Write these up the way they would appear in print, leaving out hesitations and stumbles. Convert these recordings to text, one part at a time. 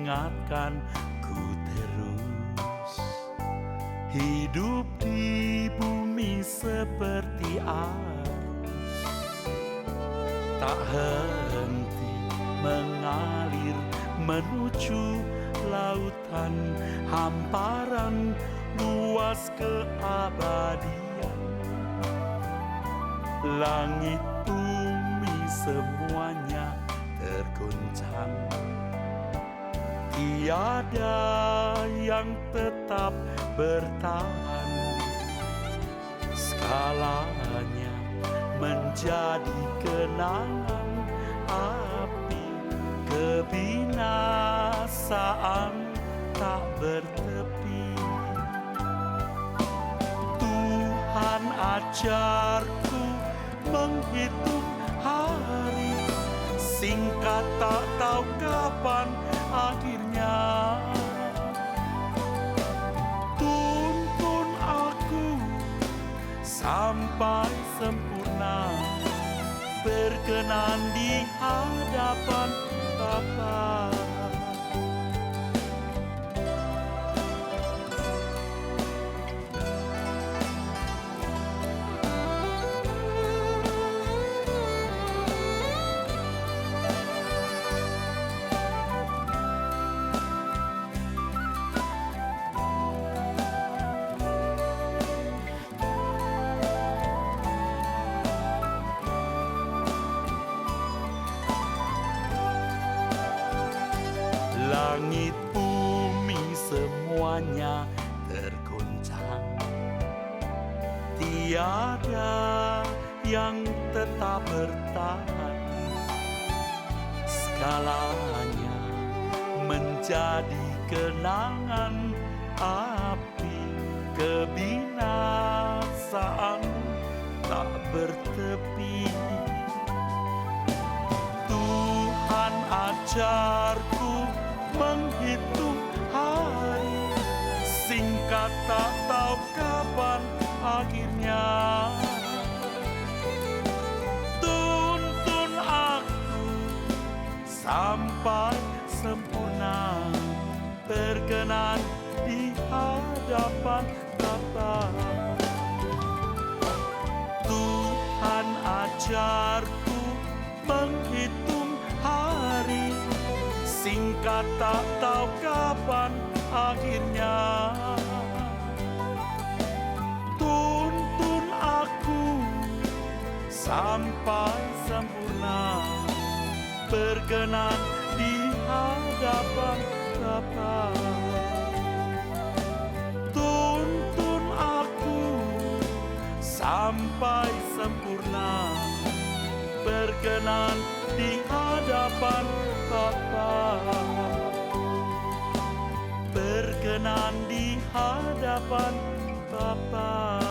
mengingatkanku terus. Hidup di bumi seperti arus, tak henti mengalir menuju lautan hamparan luas keabadian. Langit bumi semuanya tergoncang, tiada yang tetap bertahan. Skalanya menjadi kenangan api, kebinasaan tak bertepi. Tuhan ajarku menghitung hari, singkat tak tahu kapan akhirnya. Tuntun aku sampai sempurna, berkenan di hadapan Bapa. Langit bumi semuanya tergoncang, tiada yang tetap bertahan. Segalanya menjadi kenangan api, kebinasaan tak bertepi. Tuhan ajarku menghitung hari, singkat tak tahu kapan akhirnya. Tuntun aku sampai sempurna, berkenan di hadapan Bapa. Tuhan ajarku menghitung hari, singkat tak tahu kapan akhirnya. Tuntun aku sampai sempurna, berkenan di hadapan Bapa. Tuntun aku sampai sempurna, berkenan di hadapan Bapa. Berkenan di hadapan Bapa.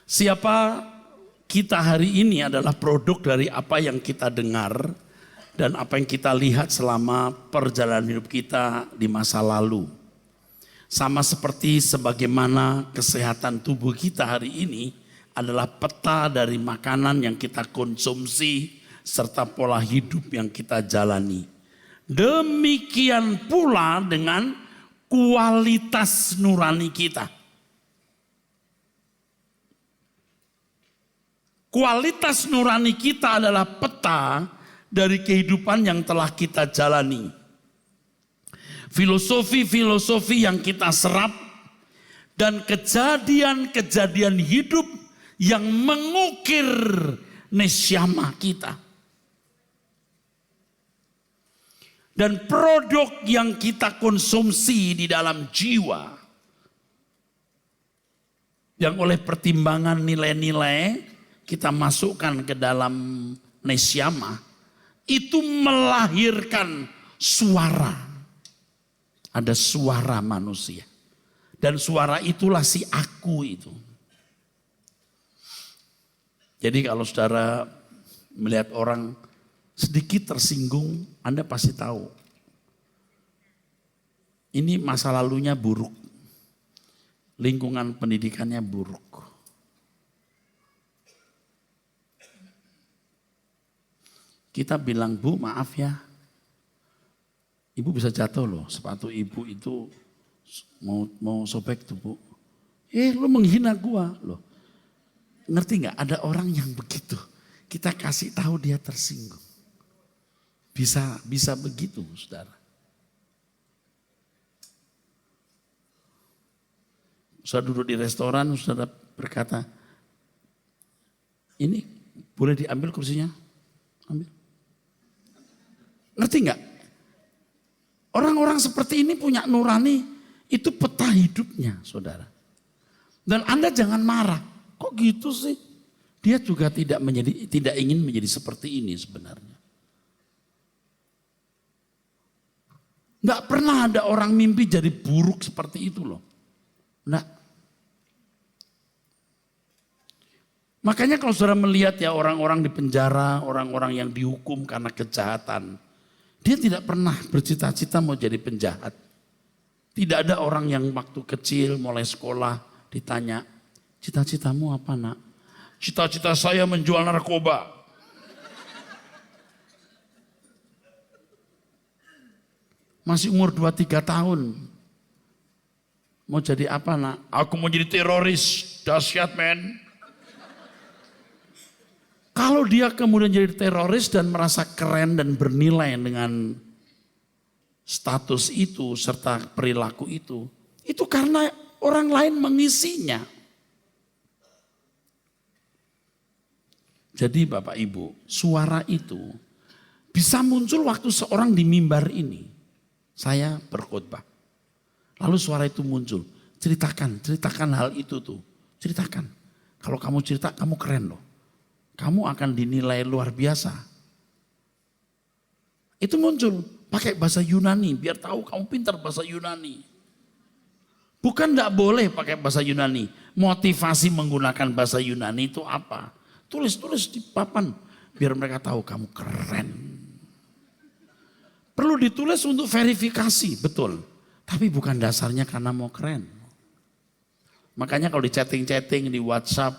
Siapa kita hari ini adalah produk dari apa yang kita dengar dan apa yang kita lihat selama perjalanan hidup kita di masa lalu. Sama seperti sebagaimana kesehatan tubuh kita hari ini adalah peta dari makanan yang kita konsumsi serta pola hidup yang kita jalani. Demikian pula dengan kualitas nurani kita. Kualitas nurani kita adalah peta dari kehidupan yang telah kita jalani. Filosofi-filosofi yang kita serap dan kejadian-kejadian hidup yang mengukir nesyama kita. Dan produk yang kita konsumsi di dalam jiwa, yang oleh pertimbangan nilai-nilai kita masukkan ke dalam nesyama, itu melahirkan suara. Ada suara manusia. Dan suara itulah si aku itu. Jadi kalau saudara melihat orang sedikit tersinggung, Anda pasti tahu. Ini masa lalunya buruk. Lingkungan pendidikannya buruk. Kita bilang, Bu maaf ya. Ibu bisa jatuh loh, sepatu ibu itu mau sobek tuh Bu. Lu menghina gua loh. Ngerti nggak? Ada orang yang begitu. Kita kasih tahu dia tersinggung. Bisa begitu, saudara. Saudara duduk di restoran, saudara berkata, ini boleh diambil kursinya? Ambil. Ngerti nggak? Orang-orang seperti ini punya nurani, itu peta hidupnya, saudara. Dan Anda jangan marah. Kok gitu sih? Dia juga tidak ingin menjadi seperti ini sebenarnya. Nggak pernah ada orang mimpi jadi buruk seperti itu loh. Nggak. Makanya kalau saudara melihat ya orang-orang di penjara, orang-orang yang dihukum karena kejahatan. Dia tidak pernah bercita-cita mau jadi penjahat. Tidak ada orang yang waktu kecil mulai sekolah ditanya, cita-citamu apa nak? Cita-cita saya menjual narkoba. Masih umur 2-3 tahun. Mau jadi apa nak? Aku mau jadi teroris. Dahsyat men. Kalau dia kemudian jadi teroris dan merasa keren dan bernilai dengan status itu serta perilaku itu karena orang lain mengisinya. Jadi Bapak Ibu, suara itu bisa muncul waktu seorang di mimbar ini. Saya berkhotbah. Lalu suara itu muncul. Ceritakan hal itu tuh. Ceritakan. Kalau kamu cerita, kamu keren loh. Kamu akan dinilai luar biasa. Itu muncul. Pakai bahasa Yunani, biar tahu kamu pintar bahasa Yunani. Bukan enggak boleh pakai bahasa Yunani. Motivasi menggunakan bahasa Yunani itu apa? Tulis di papan. Biar mereka tahu kamu keren. Perlu ditulis untuk verifikasi, betul. Tapi bukan dasarnya karena mau keren. Makanya kalau di chatting-chatting, di WhatsApp,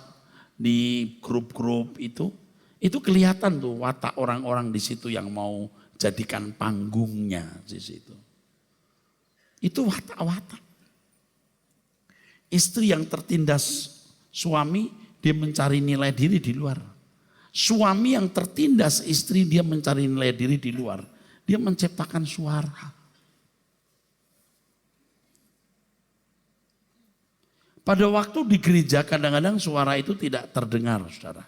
di grup-grup itu kelihatan tuh watak orang-orang di situ yang mau jadikan panggungnya di situ. Itu watak-watak. Istri yang tertindas suami, dia mencari nilai diri di luar. Suami yang tertindas istri, dia mencari nilai diri di luar. Dia menciptakan suara. Pada waktu di gereja kadang-kadang suara itu tidak terdengar, saudara.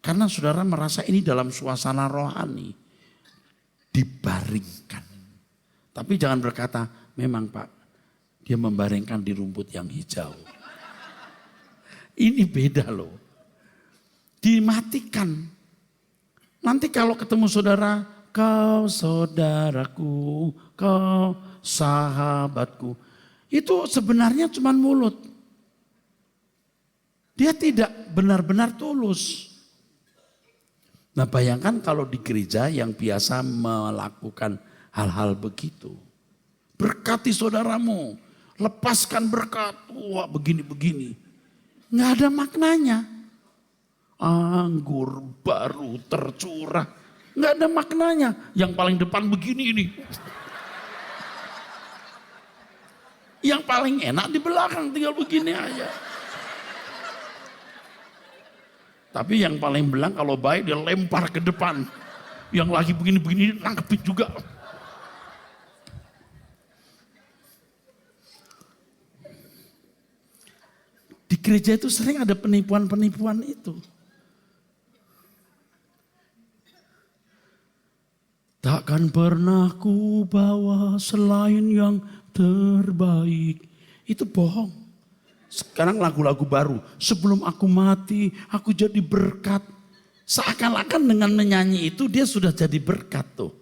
Karena saudara merasa ini dalam suasana rohani. Dibaringkan. Tapi jangan berkata, memang Pak, dia membaringkan di rumput yang hijau. Ini beda loh. Dimatikan. Nanti kalau ketemu saudara, kau saudaraku, kau sahabatku. Itu sebenarnya cuma mulut. Dia tidak benar-benar tulus. Nah bayangkan kalau di gereja yang biasa melakukan hal-hal begitu. Berkati saudaramu, lepaskan berkat, wah begini-begini. Nggak ada maknanya. Anggur baru tercurah. Nggak ada maknanya. Yang paling depan begini ini. Yang paling enak di belakang tinggal begini aja. Tapi yang paling belang kalau baik dia lempar ke depan. Yang lagi begini-begini nangkepin juga. Di gereja itu sering ada penipuan-penipuan itu. Takkan pernah ku bawa selain yang terbaik. Itu bohong. Sekarang lagu-lagu baru. Sebelum aku mati, aku jadi berkat. Seakan-akan dengan menyanyi itu dia sudah jadi berkat tuh.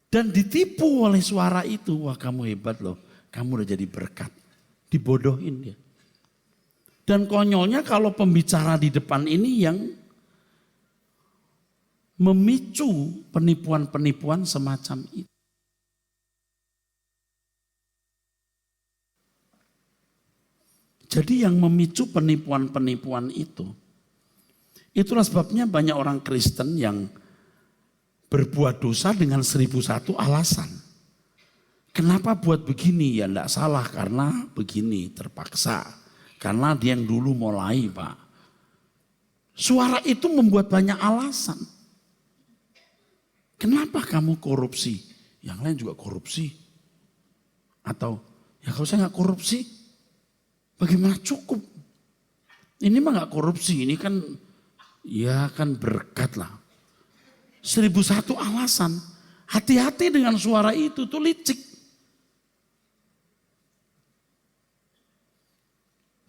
Dan ditipu oleh suara itu. Wah, kamu hebat loh. Kamu udah jadi berkat. Dibodohin dia. Dan konyolnya kalau pembicara di depan ini yang memicu penipuan-penipuan semacam itu. Jadi yang memicu penipuan-penipuan itu, itulah sebabnya banyak orang Kristen yang berbuat dosa dengan 1001 alasan. Kenapa buat begini? Ya enggak salah karena begini, terpaksa. Karena dia yang dulu mulai, Pak. Suara itu membuat banyak alasan. Kenapa kamu korupsi? Yang lain juga korupsi. Atau, ya kalau saya nggak korupsi, bagaimana cukup? Ini mah nggak korupsi, ini kan, ya kan berkat lah. 1001 alasan. Hati-hati dengan suara itu, tuh licik.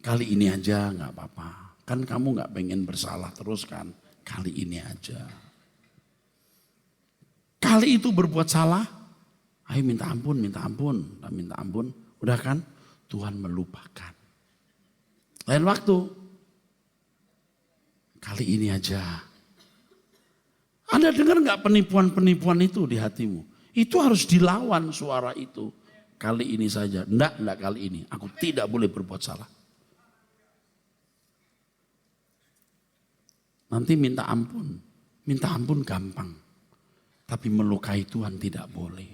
Kali ini aja nggak apa-apa. Kan kamu nggak pengen bersalah terus kan. Kali ini aja. Kali itu berbuat salah, ayo minta ampun, minta ampun, minta ampun. Udah kan, Tuhan melupakan. Lain waktu, kali ini aja. Anda dengar nggak penipuan-penipuan itu di hatimu? Itu harus dilawan suara itu. Kali ini saja, enggak kali ini. Aku tidak boleh berbuat salah. Nanti minta ampun gampang. Tapi melukai Tuhan tidak boleh.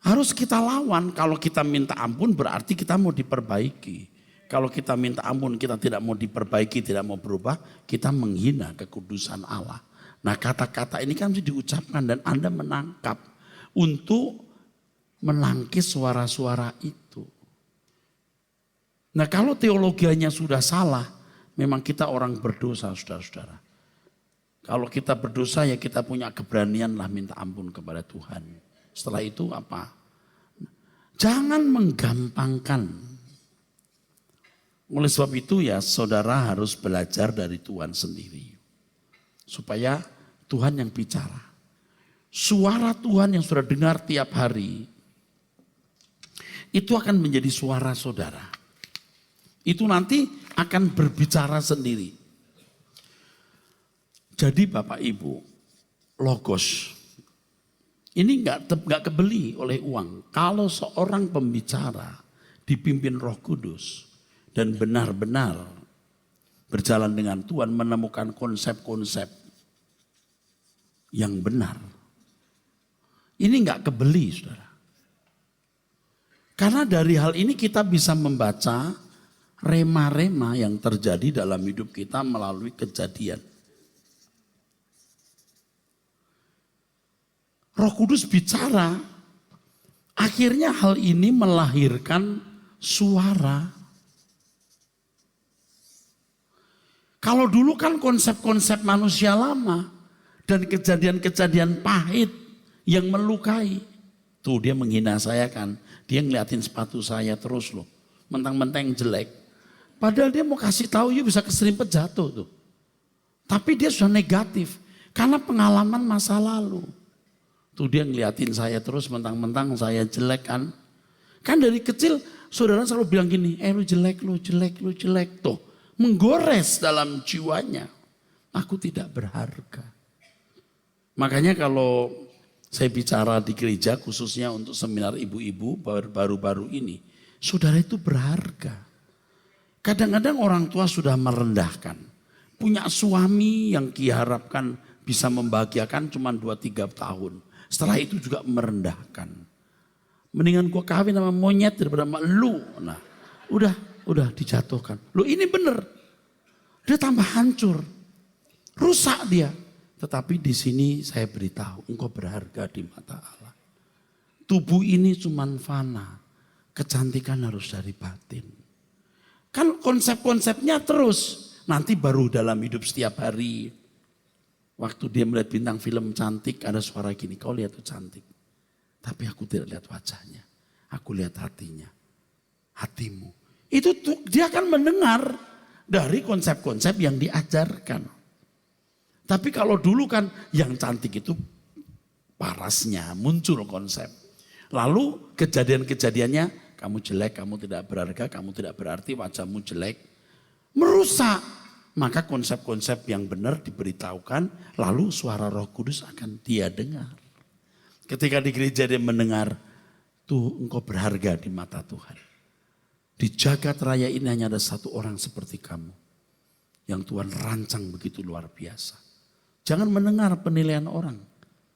Harus kita lawan, kalau kita minta ampun berarti kita mau diperbaiki. Kalau kita minta ampun kita tidak mau diperbaiki, tidak mau berubah, kita menghina kekudusan Allah. Nah kata-kata ini kan harus diucapkan dan Anda menangkap untuk menangkis suara-suara itu. Nah kalau teologianya sudah salah, memang kita orang berdosa saudara-saudara. Kalau kita berdosa ya kita punya keberanian lah minta ampun kepada Tuhan. Setelah itu apa? Jangan menggampangkan. Oleh sebab itu ya saudara harus belajar dari Tuhan sendiri. Supaya Tuhan yang bicara. Suara Tuhan yang sudah dengar tiap hari. Itu akan menjadi suara saudara. Itu nanti akan berbicara sendiri. Jadi Bapak Ibu, logos ini nggak kebeli oleh uang. Kalau seorang pembicara dipimpin Roh Kudus dan benar-benar berjalan dengan Tuhan menemukan konsep-konsep yang benar, ini nggak kebeli, saudara. Karena dari hal ini kita bisa membaca rema-rema yang terjadi dalam hidup kita melalui kejadian. Roh Kudus bicara, akhirnya hal ini melahirkan suara. Kalau dulu kan konsep-konsep manusia lama dan kejadian-kejadian pahit yang melukai. Tuh dia menghina saya kan, dia ngeliatin sepatu saya terus loh, mentang-mentang jelek. Padahal dia mau kasih tahu, you bisa keserimpet jatuh tuh. Tapi dia sudah negatif karena pengalaman masa lalu. Tuh dia ngeliatin saya terus mentang-mentang saya jelek kan. Kan dari kecil saudara selalu bilang gini, lu jelek, lu jelek, lu jelek. Tuh menggores dalam jiwanya. Aku tidak berharga. Makanya kalau saya bicara di gereja khususnya untuk seminar ibu-ibu baru-baru ini. Saudara itu berharga. Kadang-kadang orang tua sudah merendahkan. Punya suami yang diharapkan bisa membahagiakan cuma 2-3 tahun. Setelah itu juga merendahkan. Mendingan gua kawin sama monyet daripada sama lu. Nah, udah dijatuhkan. Lu ini bener. Dia tambah hancur. Rusak dia. Tetapi di sini saya beritahu, engkau berharga di mata Allah. Tubuh ini cuma fana. Kecantikan harus dari batin. Kan konsep-konsepnya terus. Nanti baru dalam hidup setiap hari. Waktu dia melihat bintang film cantik, ada suara gini, kau lihat tuh cantik. Tapi aku tidak lihat wajahnya. Aku lihat hatinya. Hatimu. Itu tuh, dia akan mendengar dari konsep-konsep yang diajarkan. Tapi kalau dulu kan yang cantik itu parasnya, muncul konsep. Lalu kejadian-kejadiannya, kamu jelek, kamu tidak berharga, kamu tidak berarti, wajahmu jelek. Merusak. Maka konsep-konsep yang benar diberitahukan, lalu suara Roh Kudus akan dia dengar. Ketika di gereja dia mendengar, tuh engkau berharga di mata Tuhan. Di jagat raya ini hanya ada satu orang seperti kamu. Yang Tuhan rancang begitu luar biasa. Jangan mendengar penilaian orang.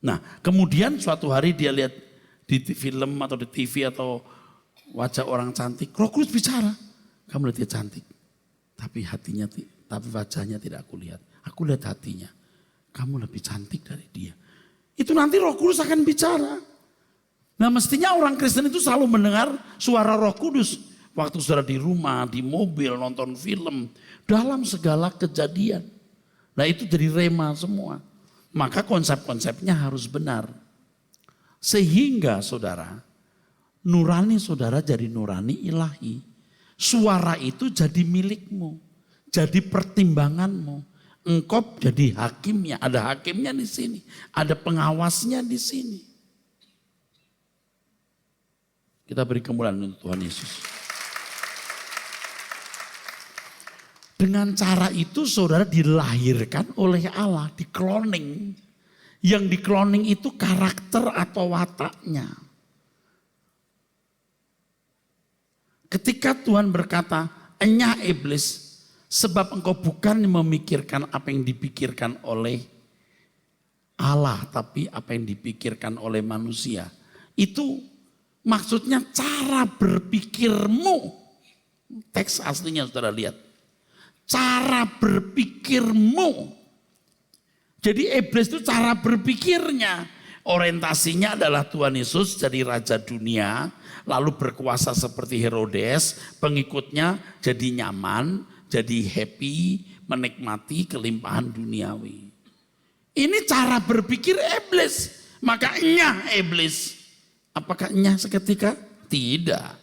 Nah kemudian suatu hari dia lihat di film atau di TV atau wajah orang cantik. Roh Kudus bicara, kamu lihat dia cantik. Tapi wajahnya tidak aku lihat. Aku lihat hatinya. Kamu lebih cantik dari dia. Itu nanti Roh Kudus akan bicara. Nah mestinya orang Kristen itu selalu mendengar suara Roh Kudus. Waktu saudara di rumah, di mobil, nonton film. Dalam segala kejadian. Nah itu jadi rema semua. Maka konsep-konsepnya harus benar. Sehingga saudara, nurani saudara jadi nurani ilahi. Suara itu jadi milikmu. Jadi pertimbanganmu. Engkau jadi hakimnya. Ada hakimnya di sini. Ada pengawasnya di sini. Kita beri kemuliaan untuk Tuhan Yesus. Dengan cara itu saudara dilahirkan oleh Allah. Di-cloning. Yang di-cloning itu karakter atau wataknya. Ketika Tuhan berkata, enyah iblis. Sebab engkau bukan memikirkan apa yang dipikirkan oleh Allah. Tapi apa yang dipikirkan oleh manusia. Itu maksudnya cara berpikirmu. Teks aslinya saudara lihat. Cara berpikirmu. Jadi iblis itu cara berpikirnya. Orientasinya adalah Tuhan Yesus jadi raja dunia. Lalu berkuasa seperti Herodes. Pengikutnya jadi nyaman. Jadi happy, menikmati kelimpahan duniawi. Ini cara berpikir iblis. Maka enyah iblis. Apakah enyah seketika? Tidak.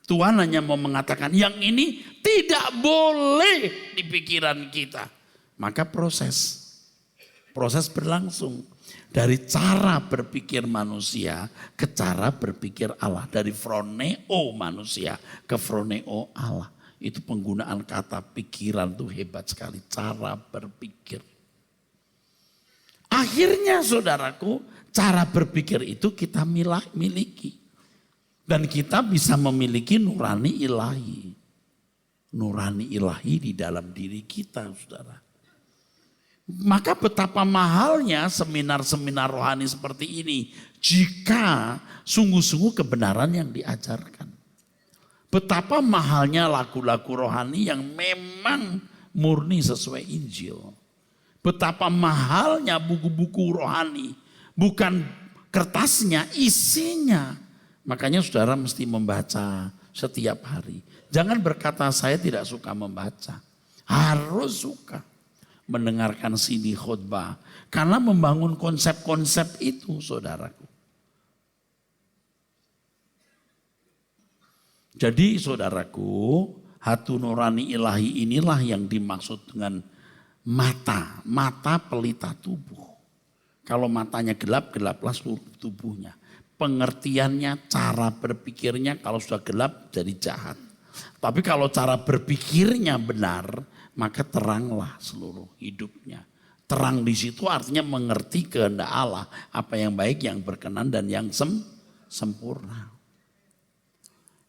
Tuhan hanya mau mengatakan yang ini tidak boleh di pikiran kita. Maka proses berlangsung. Dari cara berpikir manusia ke cara berpikir Allah. Dari phroneo manusia ke phroneo Allah. Itu penggunaan kata pikiran tuh hebat sekali. Cara berpikir. Akhirnya saudaraku, cara berpikir itu kita miliki. Dan kita bisa memiliki nurani ilahi. Nurani ilahi di dalam diri kita saudara. Maka betapa mahalnya seminar-seminar rohani seperti ini. Jika sungguh-sungguh kebenaran yang diajarkan. Betapa mahalnya lagu-lagu rohani yang memang murni sesuai Injil. Betapa mahalnya buku-buku rohani. Bukan kertasnya, isinya. Makanya saudara mesti membaca setiap hari. Jangan berkata saya tidak suka membaca. Harus suka mendengarkan CD khotbah. Karena membangun konsep-konsep itu saudaraku. Jadi saudaraku, hatu nurani ilahi inilah yang dimaksud dengan mata. Mata pelita tubuh. Kalau matanya gelap, gelaplah seluruh tubuhnya. Pengertiannya, cara berpikirnya kalau sudah gelap jadi jahat. Tapi kalau cara berpikirnya benar, maka teranglah seluruh hidupnya. Terang di situ artinya mengerti kehendak Allah. Apa yang baik, yang berkenan dan yang sempurna.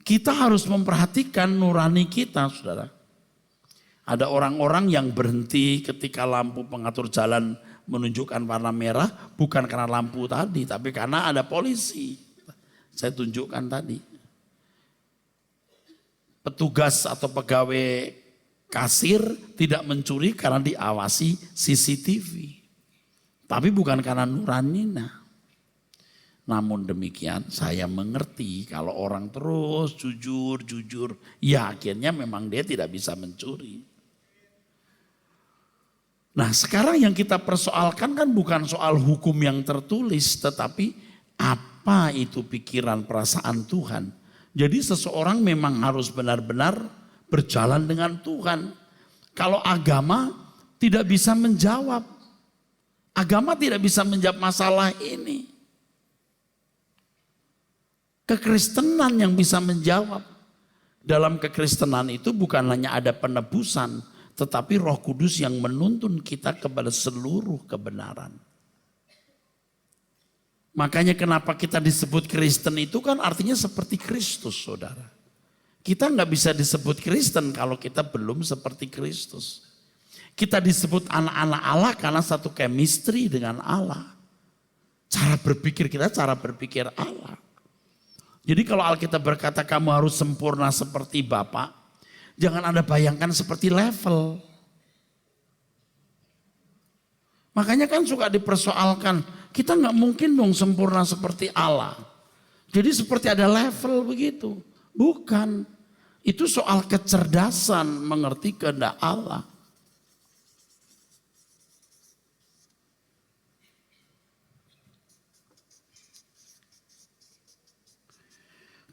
Kita harus memperhatikan nurani kita, saudara. Ada orang-orang yang berhenti ketika lampu pengatur jalan menunjukkan warna merah. Bukan karena lampu tadi, tapi karena ada polisi. Saya tunjukkan tadi. Petugas atau pegawai kasir tidak mencuri karena diawasi CCTV. Tapi bukan karena nuraninya. Namun demikian saya mengerti kalau orang terus jujur, ya akhirnya memang dia tidak bisa mencuri. Nah sekarang yang kita persoalkan kan bukan soal hukum yang tertulis, tetapi apa itu pikiran perasaan Tuhan. Jadi seseorang memang harus benar-benar berjalan dengan Tuhan. Kalau agama tidak bisa menjawab. Agama tidak bisa menjawab masalah ini. Kekristenan yang bisa menjawab. Dalam kekristenan itu bukan hanya ada penebusan, tetapi Roh Kudus yang menuntun kita kepada seluruh kebenaran. Makanya kenapa kita disebut Kristen itu kan artinya seperti Kristus, saudara. Kita nggak bisa disebut Kristen kalau kita belum seperti Kristus. Kita disebut anak-anak Allah karena satu chemistry dengan Allah. Cara berpikir kita cara berpikir Allah. Jadi kalau Alkitab berkata kamu harus sempurna seperti Bapa, jangan Anda bayangkan seperti level. Makanya kan suka dipersoalkan, kita nggak mungkin dong sempurna seperti Allah. Jadi seperti ada level begitu. Bukan. Itu soal kecerdasan mengerti kehendak Allah.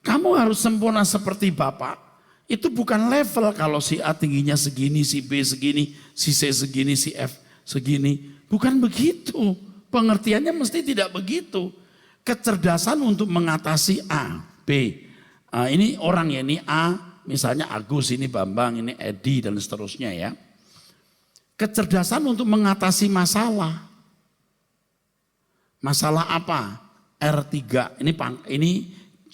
Kamu harus sempurna seperti Bapak. Itu bukan level kalau si A tingginya segini, si B segini, si C segini, si F segini. Bukan begitu. Pengertiannya mesti tidak begitu. Kecerdasan untuk mengatasi A, B. Ini orang ya, ini A, misalnya Agus, ini Bambang, ini Edi dan seterusnya ya. Kecerdasan untuk mengatasi masalah. Masalah apa? R3.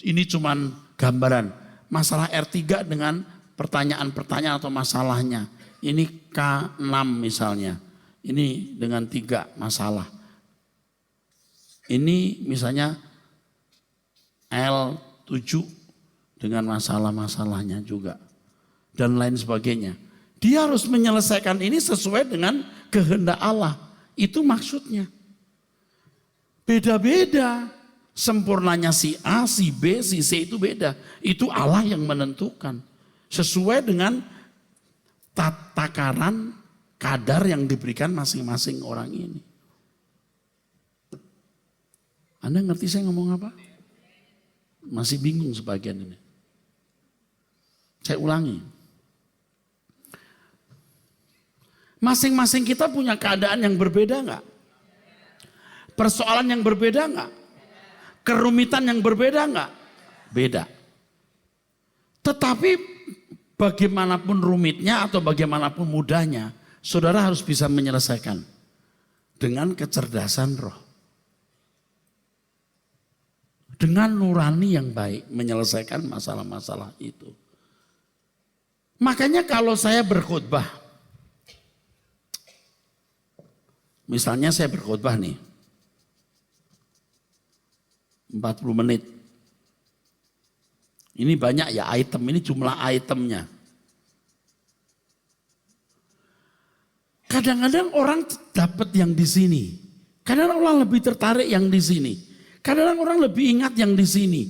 Ini cuman gambaran. Masalah R3 dengan pertanyaan-pertanyaan atau masalahnya. Ini K6 misalnya. Ini dengan 3 masalah. Ini misalnya L7 dengan masalah-masalahnya juga. Dan lain sebagainya. Dia harus menyelesaikan ini sesuai dengan kehendak Allah. Itu maksudnya. Beda-beda. Sempurnanya si A, si B, si C itu beda. Itu Allah yang menentukan. Sesuai dengan takaran kadar yang diberikan masing-masing orang ini. Anda ngerti saya ngomong apa? Masih bingung sebagian ini. Saya ulangi. Masing-masing kita punya keadaan yang berbeda enggak? Persoalan yang berbeda enggak? Kerumitan yang berbeda enggak? Beda. Tetapi bagaimanapun rumitnya atau bagaimanapun mudahnya, saudara harus bisa menyelesaikan dengan kecerdasan roh. Dengan nurani yang baik menyelesaikan masalah-masalah itu. Makanya kalau saya berkhotbah, misalnya saya berkhotbah nih, 40 menit. Ini banyak ya item, ini jumlah itemnya. Kadang-kadang orang dapat yang di sini. Kadang-kadang orang lebih tertarik yang di sini. Kadang-kadang orang lebih ingat yang di sini.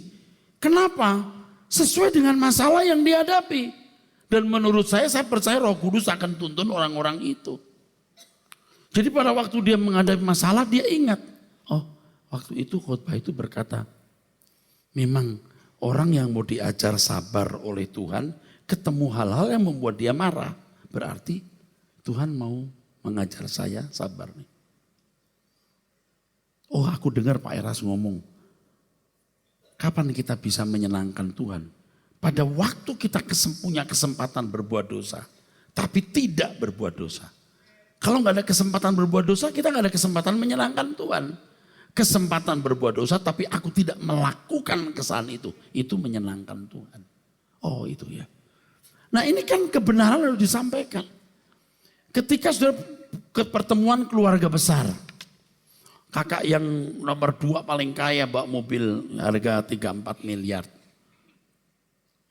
Kenapa? Sesuai dengan masalah yang dihadapi. Dan menurut saya percaya Roh Kudus akan tuntun orang-orang itu. Jadi pada waktu dia menghadapi masalah, dia ingat. Oh, waktu itu khotbah itu berkata, memang orang yang mau diajar sabar oleh Tuhan, ketemu hal-hal yang membuat dia marah. Berarti Tuhan mau mengajar saya sabar nih. Oh, aku dengar Pak Eras ngomong, kapan kita bisa menyenangkan Tuhan? Pada waktu kita punya kesempatan berbuat dosa, tapi tidak berbuat dosa. Kalau nggak ada kesempatan berbuat dosa, kita nggak ada kesempatan menyenangkan Tuhan. Kesempatan berbuat dosa, tapi aku tidak melakukan kesalahan itu menyenangkan Tuhan. Oh itu ya. Nah ini kan kebenaran harus disampaikan. Ketika sudah ke pertemuan keluarga besar, kakak yang nomor 2 paling kaya bawa mobil harga 3-4 miliar.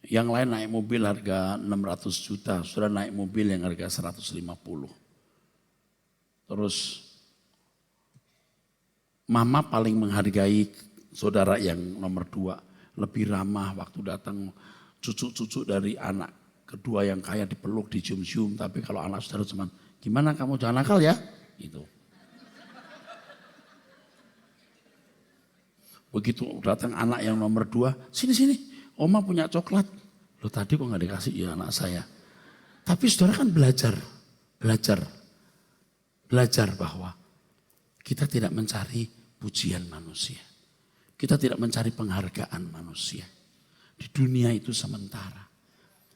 Yang lain naik mobil harga 600 juta, sudah naik mobil yang harga 150. Terus mama paling menghargai saudara yang nomor 2 lebih ramah waktu datang cucu-cucu dari anak kedua yang kaya dipeluk, dicium-cium. Tapi kalau anak saudara cuma, gimana kamu jangan nakal ya? Gitu. Begitu datang anak yang nomor 2, sini, oma punya coklat. Loh tadi kok gak dikasih? Ya anak saya. Tapi saudara kan belajar bahwa kita tidak mencari pujian manusia. Kita tidak mencari penghargaan manusia. Di dunia itu sementara.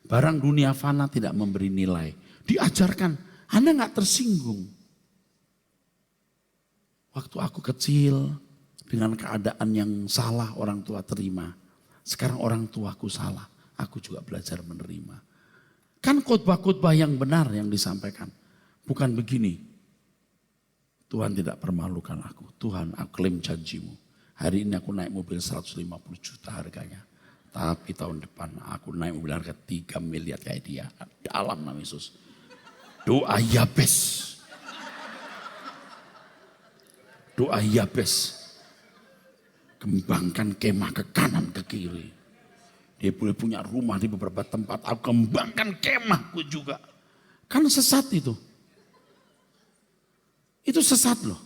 Barang dunia fana tidak memberi nilai. Diajarkan, Anda gak tersinggung. Waktu aku kecil, dengan keadaan yang salah orang tua terima. Sekarang orang tuaku salah, aku juga belajar menerima. Kan khotbah-khotbah yang benar yang disampaikan. Bukan begini, Tuhan tidak permalukan aku. Tuhan, aku klaim janjimu. Hari ini aku naik mobil 150 juta harganya. Tapi tahun depan aku naik mobil harga 3 miliar kayak dia. Dalam nama Yesus. Doa Yabes. Doa Yabes. Kembangkan kemah ke kanan ke kiri. Dia boleh punya rumah di beberapa tempat. Aku kembangkan kemahku juga. Kan sesat itu. Itu sesat loh.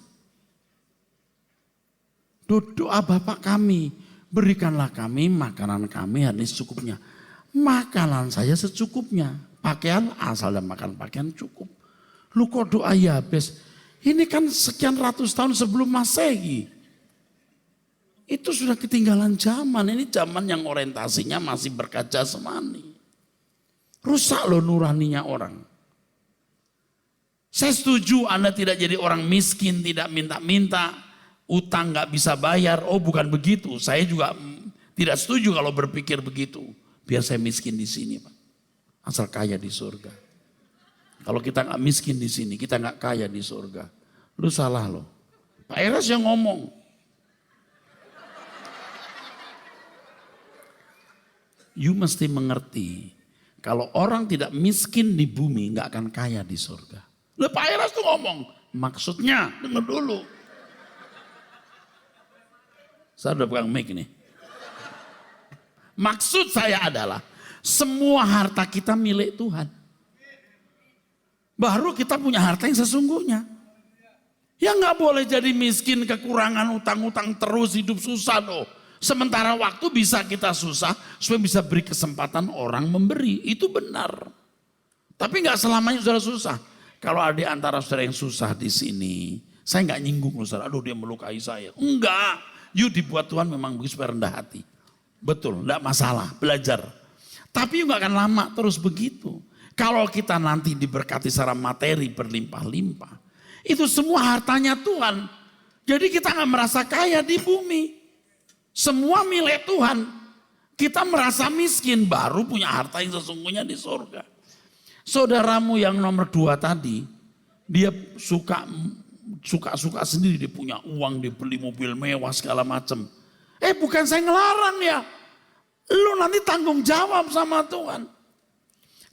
Doa Bapak kami, berikanlah kami makanan kami hari ini secukupnya. Makanan saya secukupnya. Pakaian asal dan makan pakaian cukup. Lu kok doa Yabes? Ini kan sekian ratus tahun sebelum Masehi. Itu sudah ketinggalan zaman. Ini zaman yang orientasinya masih berkaca semani. Rusak loh nuraninya orang. Saya setuju Anda tidak jadi orang miskin, tidak minta-minta. Utang gak bisa bayar, oh bukan begitu. Saya juga tidak setuju kalau berpikir begitu. Biar saya miskin di sini Pak. Asal kaya di surga. Kalau kita gak miskin di sini, kita gak kaya di surga. Lu salah loh. Pak Eras yang ngomong. You mesti mengerti. Kalau orang tidak miskin di bumi gak akan kaya di surga. Loh Pak Eras tuh ngomong. Maksudnya, dengar dulu. Saya udah pegang mic nih. Maksud saya adalah semua harta kita milik Tuhan. Baru kita punya harta yang sesungguhnya. Ya nggak boleh jadi miskin, kekurangan, utang-utang terus, hidup susah loh. Sementara waktu bisa kita susah supaya bisa beri kesempatan orang memberi. Itu benar. Tapi nggak selamanya saudara susah. Kalau ada di antara saudara yang susah di sini, saya nggak nyinggung loh saudara. Aduh dia melukai saya. Enggak. You dibuat Tuhan memang begitu supaya rendah hati. Betul, enggak masalah, belajar. Tapi you gak akan lama terus begitu. Kalau kita nanti diberkati secara materi berlimpah-limpah. Itu semua hartanya Tuhan. Jadi kita gak merasa kaya di bumi. Semua milik Tuhan. Kita merasa miskin baru punya harta yang sesungguhnya di surga. Saudaramu yang nomor 2 tadi. Dia suka sendiri, dia punya uang, dia beli mobil mewah segala macam. Bukan saya ngelarang ya. Lu nanti tanggung jawab sama Tuhan.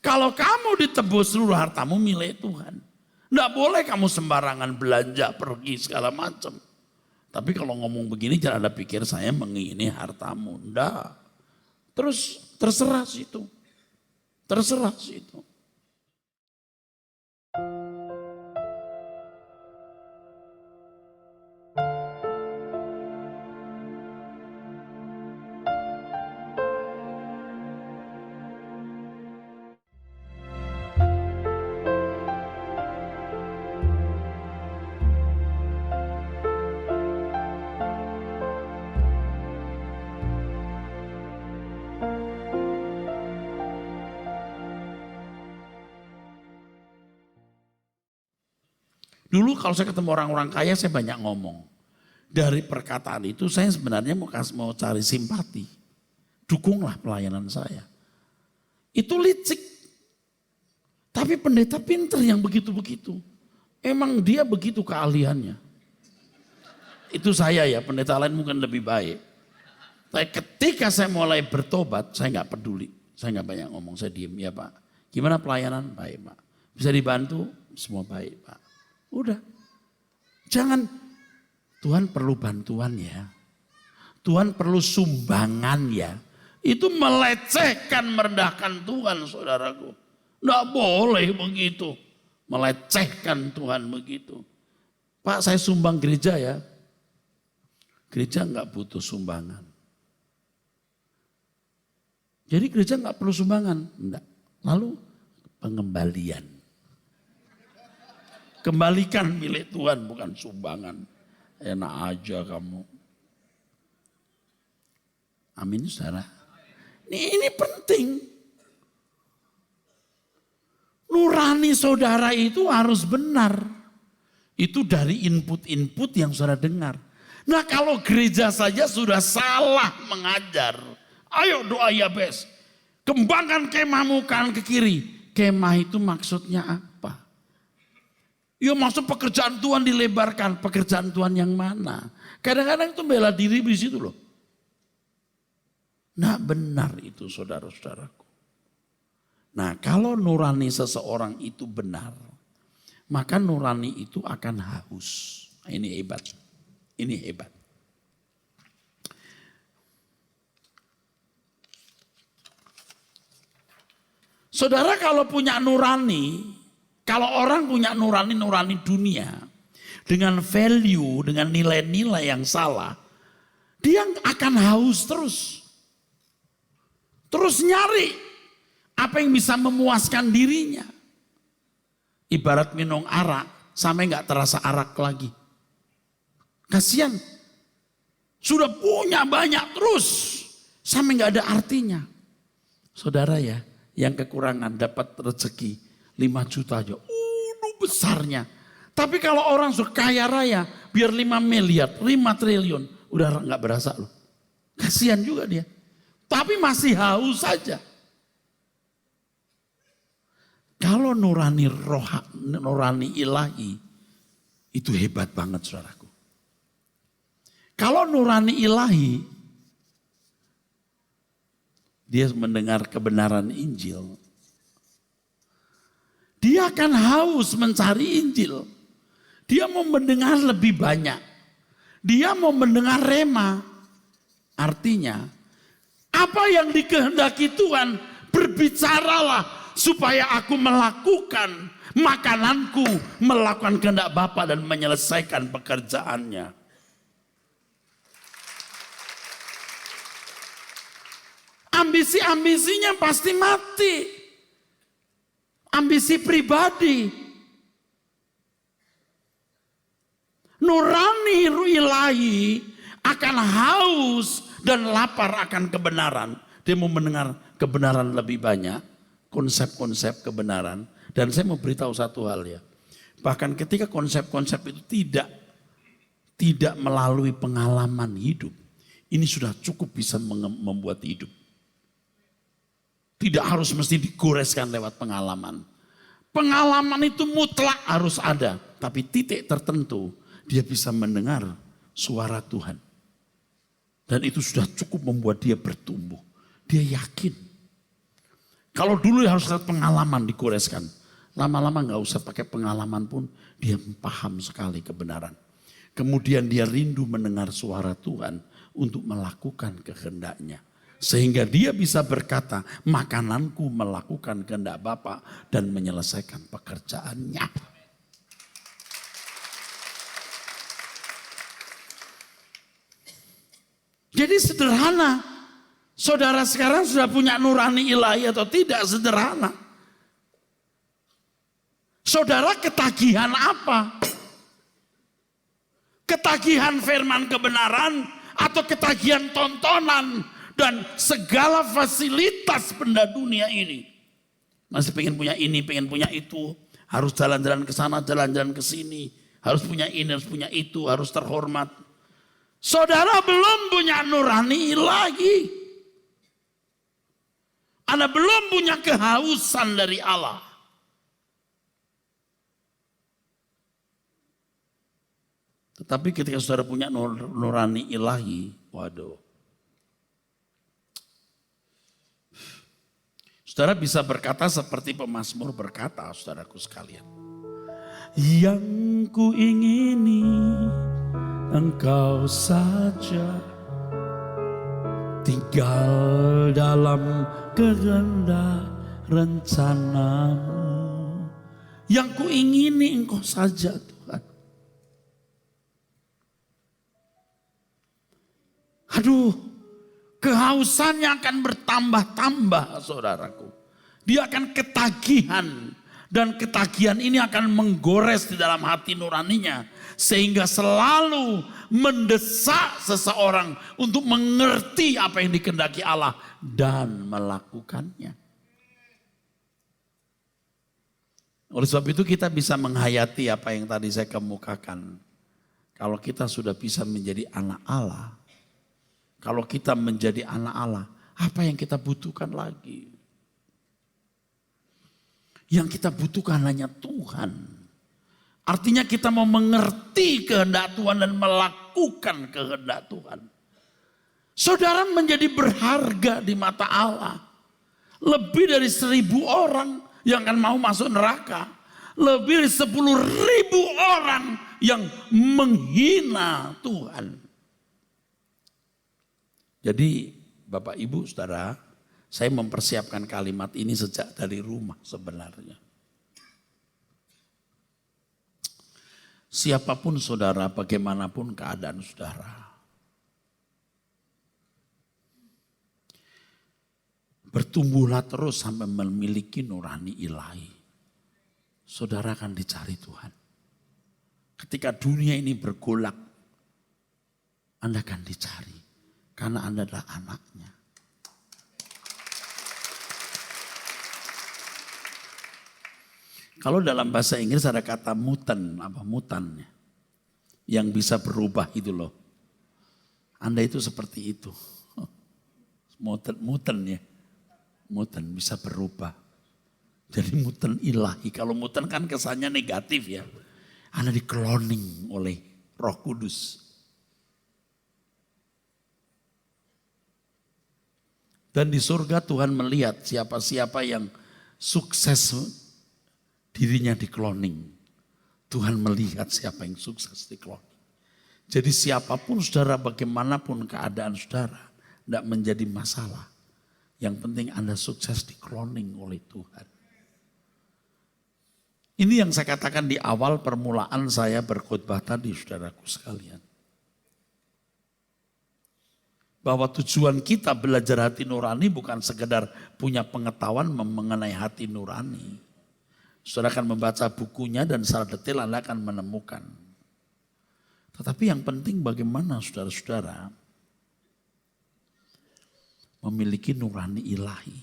Kalau kamu ditebus seluruh hartamu milik Tuhan. Nggak boleh kamu sembarangan belanja, pergi segala macam. Tapi kalau ngomong begini jangan ada pikir saya mengingini hartamu. Nggak. Terus terserah situ. Terserah situ. Dulu kalau saya ketemu orang-orang kaya saya banyak ngomong. Dari perkataan itu saya sebenarnya mau cari simpati. Dukunglah pelayanan saya. Itu licik. Tapi pendeta pinter yang begitu-begitu. Emang dia begitu keahliannya. Itu saya ya, pendeta lain mungkin lebih baik. Tapi ketika saya mulai bertobat, saya nggak peduli. Saya nggak banyak ngomong, saya diem. Ya Pak, gimana pelayanan? Baik Pak. Bisa dibantu? Semua baik Pak. Udah. Jangan, Tuhan perlu bantuan ya. Tuhan perlu sumbangan ya. Itu melecehkan, merendahkan Tuhan saudaraku. Tidak boleh begitu. Melecehkan Tuhan begitu. Pak, saya sumbang gereja ya. Gereja nggak butuh sumbangan. Jadi gereja nggak perlu sumbangan. Enggak. Lalu pengembalian. Kembalikan milik Tuhan, bukan sumbangan. Enak aja kamu. Amin saudara. Ini penting. Nurani saudara itu harus benar. Itu dari input-input yang saudara dengar. Nah kalau gereja saja sudah salah mengajar. Ayo doa Yabes. Kembangkan kemahmu kanan ke kiri. Kemah itu maksudnya apa? Ya maksud pekerjaan Tuhan dilebarkan. Pekerjaan Tuhan yang mana? Kadang-kadang itu bela diri di situ loh. Nah benar itu saudara-saudaraku. Nah kalau nurani seseorang itu benar. Maka nurani itu akan haus. Nah, ini hebat. Ini hebat. Saudara kalau punya nurani. Kalau orang punya nurani dunia. Dengan value, dengan nilai-nilai yang salah. Dia akan haus terus. Terus nyari apa yang bisa memuaskan dirinya. Ibarat minum arak sampai nggak terasa arak lagi. Kasihan. Sudah punya banyak terus sampai nggak ada artinya. Saudara ya, yang kekurangan dapat rezeki 5 juta aja. Besarnya. Tapi kalau orang sudah kaya raya, biar 5 miliar, 5 triliun, udah nggak berasa loh. Kasihan juga dia. Tapi masih haus saja. Kalau nurani nurani ilahi, itu hebat banget saudaraku. Kalau nurani ilahi, dia mendengar kebenaran Injil. Dia akan haus mencari Injil. Dia mau mendengar lebih banyak. Dia mau mendengar rema. Artinya, apa yang dikehendaki Tuhan, berbicaralah supaya aku melakukan makananku, melakukan kehendak Bapa dan menyelesaikan pekerjaannya. Ambisi-ambisinya pasti mati. Ambisi pribadi. Nurani ilahi akan haus dan lapar akan kebenaran. Dia mau mendengar kebenaran lebih banyak. Konsep-konsep kebenaran. Dan saya mau beritahu satu hal ya. Bahkan ketika konsep-konsep itu tidak melalui pengalaman hidup. Ini sudah cukup bisa membuat hidup. Tidak harus mesti digoreskan lewat pengalaman. Pengalaman itu mutlak harus ada. Tapi titik tertentu dia bisa mendengar suara Tuhan. Dan itu sudah cukup membuat dia bertumbuh. Dia yakin. Kalau dulu harus lewat pengalaman digoreskan. Lama-lama gak usah pakai pengalaman pun dia paham sekali kebenaran. Kemudian dia rindu mendengar suara Tuhan untuk melakukan kehendaknya. Sehingga dia bisa berkata, makananku melakukan kehendak Bapa dan menyelesaikan pekerjaannya. Jadi sederhana. Saudara sekarang sudah punya nurani ilahi atau tidak? Sederhana. Saudara ketagihan apa? Ketagihan firman kebenaran atau ketagihan tontonan? Dan segala fasilitas benda dunia ini. Masih pengen punya ini, pengen punya itu. Harus jalan-jalan ke sana, jalan-jalan ke sini. Harus punya ini, harus punya itu, harus terhormat. Saudara belum punya nurani ilahi. Anda belum punya kehausan dari Allah. Tetapi ketika saudara punya nurani ilahi, waduh. Saudara bisa berkata seperti pemazmur berkata, saudaraku sekalian. Yang ku ingini Engkau saja, tinggal dalam kehendak rencanamu. Yang kuingini Engkau saja Tuhan. Aduh, kehausannya akan bertambah-tambah saudaraku. Dia akan ketagihan. Dan ketagihan ini akan menggores di dalam hati nuraninya. Sehingga selalu mendesak seseorang untuk mengerti apa yang dikehendaki Allah. Dan melakukannya. Oleh sebab itu kita bisa menghayati apa yang tadi saya kemukakan. Kalau kita sudah bisa menjadi anak Allah. Kalau kita menjadi anak Allah, apa yang kita butuhkan lagi? Yang kita butuhkan hanya Tuhan. Artinya kita mau mengerti kehendak Tuhan dan melakukan kehendak Tuhan. Saudara menjadi berharga di mata Allah. Lebih dari 1.000 orang yang akan mau masuk neraka. Lebih dari 10.000 orang yang menghina Tuhan. Jadi Bapak Ibu Saudara, saya mempersiapkan kalimat ini sejak dari rumah sebenarnya. Siapapun saudara, bagaimanapun keadaan saudara. Bertumbuhlah terus sampai memiliki nurani ilahi. Saudara akan dicari Tuhan. Ketika dunia ini bergolak, Anda akan dicari. Karena Anda adalah anaknya. Kalau dalam bahasa Inggris ada kata mutan, mutannya. Yang bisa berubah itu loh. Anda itu seperti itu. Mutan ya. Mutan bisa berubah. Jadi mutan ilahi. Kalau mutan kan kesannya negatif ya. Anda di-cloning oleh Roh Kudus. Dan di surga Tuhan melihat siapa-siapa yang sukses dirinya di-cloning. Tuhan melihat siapa yang sukses di-cloning. Jadi siapapun saudara, bagaimanapun keadaan saudara, tidak menjadi masalah. Yang penting Anda sukses di-cloning oleh Tuhan. Ini yang saya katakan di awal permulaan saya berkhotbah tadi saudaraku sekalian. Bahwa tujuan kita belajar hati nurani bukan sekedar punya pengetahuan mengenai hati nurani. Saudara akan membaca bukunya dan secara detail Anda akan menemukan. Tetapi yang penting bagaimana saudara-saudara memiliki nurani ilahi.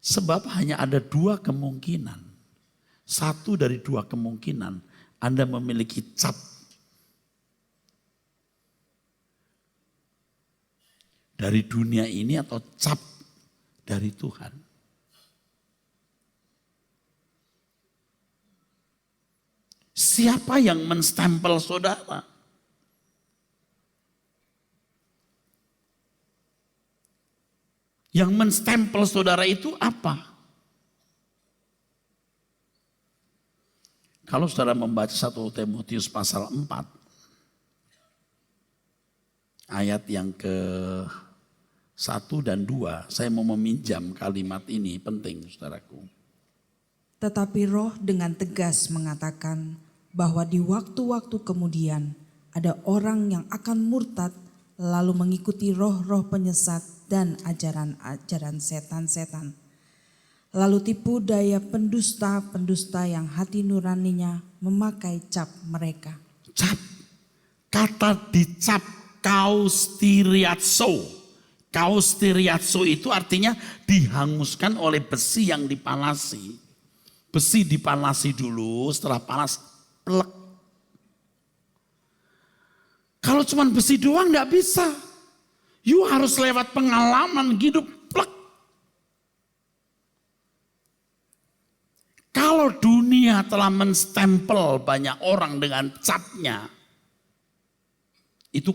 Sebab hanya ada 2 kemungkinan. Satu dari 2 kemungkinan Anda memiliki cap dari dunia ini atau cap dari Tuhan. Siapa yang menstempel saudara? Yang menstempel saudara itu apa? Kalau saudara membaca 1 Timotius pasal 4, ayat yang ke-1 dan 2, saya mau meminjam kalimat ini, penting saudaraku. Tetapi Roh dengan tegas mengatakan bahwa di waktu-waktu kemudian ada orang yang akan murtad lalu mengikuti roh-roh penyesat dan ajaran-ajaran setan-setan. Lalu tipu daya pendusta-pendusta yang hati nuraninya memakai cap mereka. Cap, kata dicap kaustiriatso. Kaustiriatso itu artinya dihanguskan oleh besi yang dipanasi. Besi dipanasi dulu, setelah panas plek. Kalau cuma besi doang gak bisa. You harus lewat pengalaman hidup plek. Kalau dunia telah menstempel banyak orang dengan capnya, itu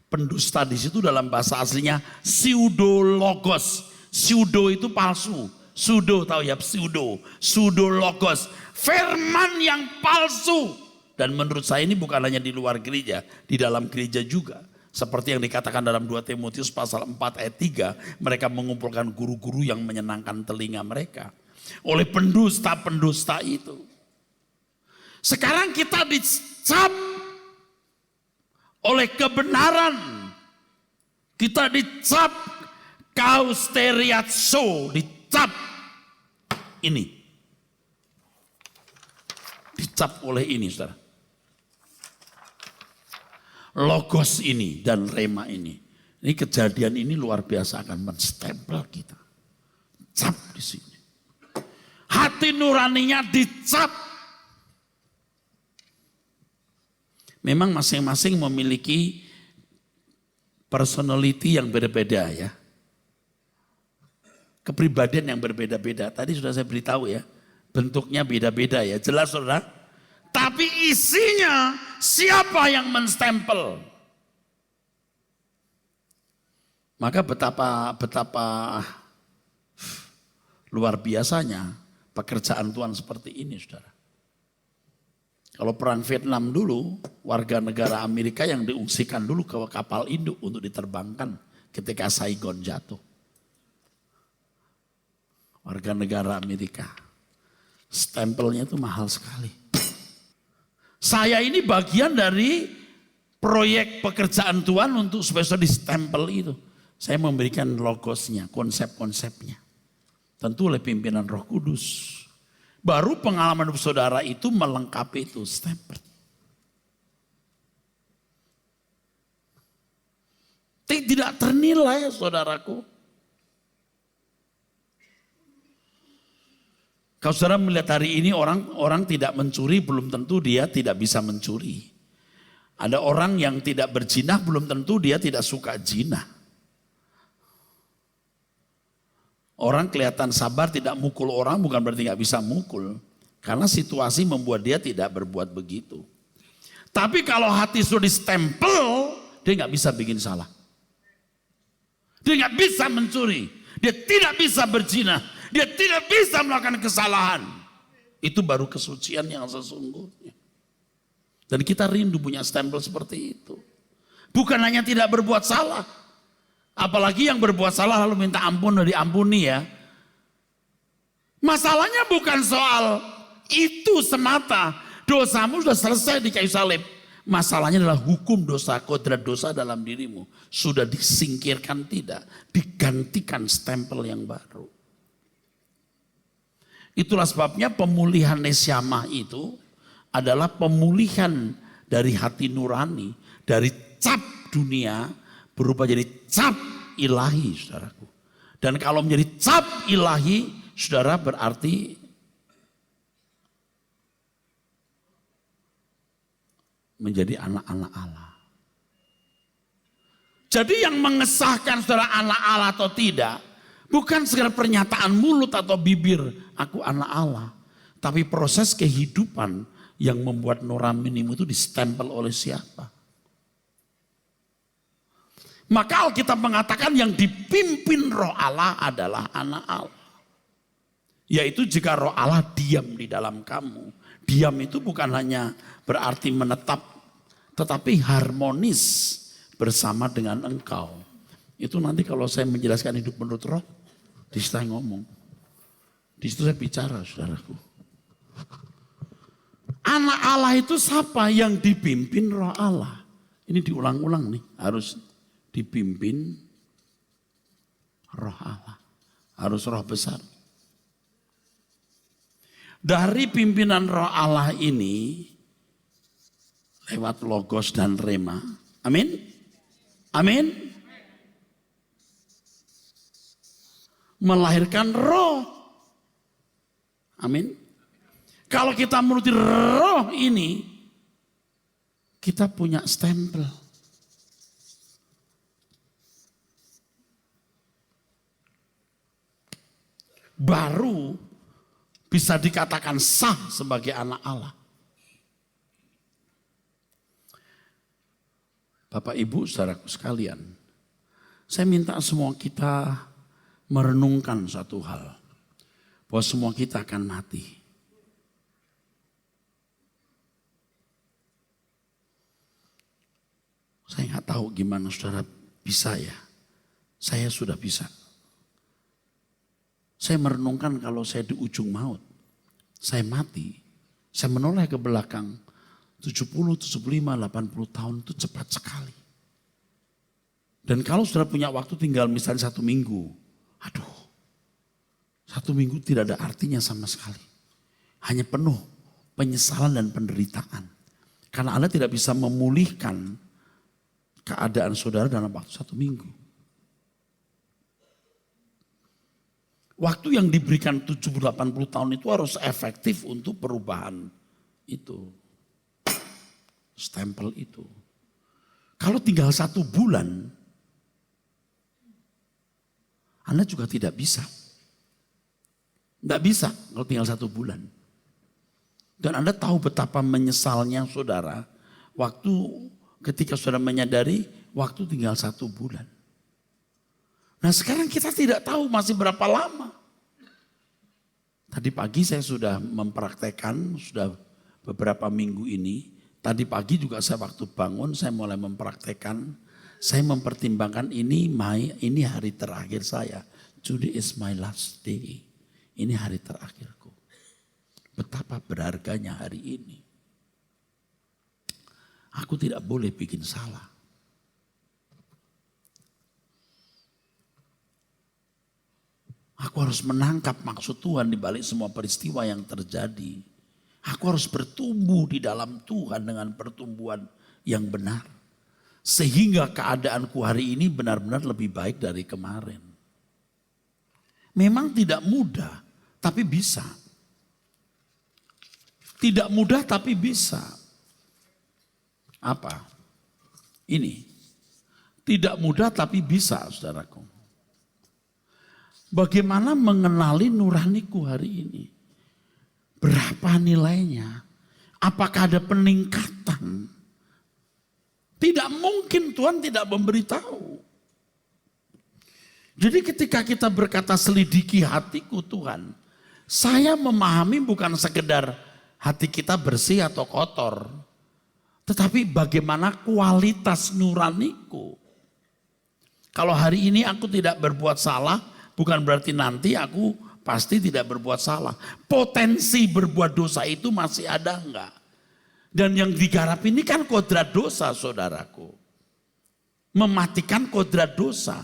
pendusta di situ dalam bahasa aslinya pseudologos. Pseudo itu palsu. Pseudo tahu ya, pseudologos. Firman yang palsu. Dan menurut saya ini bukan hanya di luar gereja, di dalam gereja juga. Seperti yang dikatakan dalam 2 Timotius pasal 4 ayat 3, mereka mengumpulkan guru-guru yang menyenangkan telinga mereka. Oleh pendusta-pendusta itu. Sekarang kita dicap oleh kebenaran. Kita dicap kausteriatso, dicap ini. Dicap oleh ini, saudara. Logos ini dan rema ini. Ini kejadian ini luar biasa akan menstempel kita. Cap di sini. Hati nuraninya dicap. Memang masing-masing memiliki personality yang berbeda ya. Kepribadian yang berbeda-beda. Tadi sudah saya beritahu ya. Bentuknya beda-beda ya. Jelas saudara? Tapi isinya siapa yang menstempel? Maka betapa luar biasanya pekerjaan Tuhan seperti ini saudara. Kalau perang Vietnam dulu, warga negara Amerika yang diungsikan dulu ke kapal induk untuk diterbangkan ketika Saigon jatuh. Warga negara Amerika. Stempelnya itu mahal sekali. Saya ini bagian dari proyek pekerjaan Tuhan untuk supaya di stempel itu. Saya memberikan logosnya, konsep-konsepnya. Tentu oleh pimpinan Roh Kudus. Baru pengalaman saudara itu melengkapi itu stempel. Tidak ternilai saudaraku. Kalau saudara melihat hari ini orang tidak mencuri belum tentu dia tidak bisa mencuri. Ada orang yang tidak berzinah belum tentu dia tidak suka jinah. Orang kelihatan sabar tidak mukul orang bukan berarti nggak bisa mukul. Karena situasi membuat dia tidak berbuat begitu. Tapi kalau hati sudah distempel, dia nggak bisa bikin salah. Dia nggak bisa mencuri. Dia tidak bisa berzina. Dia tidak bisa melakukan kesalahan. Itu baru kesucian yang sesungguhnya. Dan kita rindu punya stempel seperti itu. Bukan hanya tidak berbuat salah. Apalagi yang berbuat salah lalu minta ampun dan diampuni ya. Masalahnya bukan soal itu semata. Dosamu sudah selesai di kayu salib. Masalahnya adalah hukum dosa, kodrat dosa dalam dirimu. Sudah disingkirkan tidak. Digantikan stempel yang baru. Itulah sebabnya pemulihan nesyamah itu adalah pemulihan dari hati nurani. Dari cap dunia berubah jadi cap ilahi saudaraku. Dan kalau menjadi cap ilahi saudara berarti menjadi anak-anak Allah. Jadi yang mengesahkan saudara anak Allah atau tidak bukan sekedar pernyataan mulut atau bibir aku anak Allah. Tapi proses kehidupan yang membuat nuranimu itu distempel oleh siapa? Maka Alkitab mengatakan yang dipimpin roh Allah adalah anak Allah. Yaitu jika roh Allah diam di dalam kamu. Diam itu bukan hanya berarti menetap. Tetapi harmonis bersama dengan engkau. Itu nanti kalau saya menjelaskan hidup menurut roh. Di situ saya ngomong. Di situ saya bicara saudaraku. Anak Allah itu siapa yang dipimpin roh Allah? Ini diulang-ulang nih harus. Dipimpin roh Allah. Harus roh besar. Dari pimpinan roh Allah ini lewat logos dan rema. Amin. Amin. Melahirkan roh. Amin. Kalau kita menuruti roh ini, kita punya stempel. Baru bisa dikatakan sah sebagai anak Allah. Bapak Ibu saudaraku sekalian, saya minta semua kita merenungkan satu hal. Bahwa semua kita akan mati. Saya nggak tahu gimana saudara bisa ya. Saya sudah bisa. Saya merenungkan kalau saya di ujung maut, saya mati, saya menoleh ke belakang 70, 75, 80 tahun itu cepat sekali. Dan kalau saudara punya waktu tinggal misalnya 1 minggu, aduh, 1 minggu tidak ada artinya sama sekali. Hanya penuh penyesalan dan penderitaan. Karena Anda tidak bisa memulihkan keadaan saudara dalam waktu 1 minggu. Waktu yang diberikan 70-80 tahun itu harus efektif untuk perubahan itu. Stempel itu. Kalau tinggal 1 bulan, Anda juga tidak bisa. Tidak bisa kalau tinggal 1 bulan. Dan Anda tahu betapa menyesalnya saudara, waktu ketika saudara menyadari waktu tinggal 1 bulan. Nah sekarang kita tidak tahu masih berapa lama. Tadi pagi saya sudah mempraktekkan, sudah beberapa minggu ini. Tadi pagi juga saya waktu bangun, saya mulai mempraktekkan. Saya mempertimbangkan ini hari terakhir saya. Today is my last day. Ini hari terakhirku. Betapa berharganya hari ini. Aku tidak boleh bikin salah. Aku harus menangkap maksud Tuhan di balik semua peristiwa yang terjadi. Aku harus bertumbuh di dalam Tuhan dengan pertumbuhan yang benar. Sehingga keadaanku hari ini benar-benar lebih baik dari kemarin. Memang tidak mudah, tapi bisa. Tidak mudah tapi bisa. Apa? Ini. Tidak mudah tapi bisa, saudaraku. Bagaimana mengenali nuraniku hari ini? Berapa nilainya? Apakah ada peningkatan? Tidak mungkin Tuhan tidak memberitahu. Jadi ketika kita berkata selidiki hatiku Tuhan, saya memahami bukan sekedar hati kita bersih atau kotor, tetapi bagaimana kualitas nuraniku. Kalau hari ini aku tidak berbuat salah, bukan berarti nanti aku pasti tidak berbuat salah. Potensi berbuat dosa itu masih ada enggak? Dan yang digarap ini kan kodrat dosa, saudaraku. Mematikan kodrat dosa.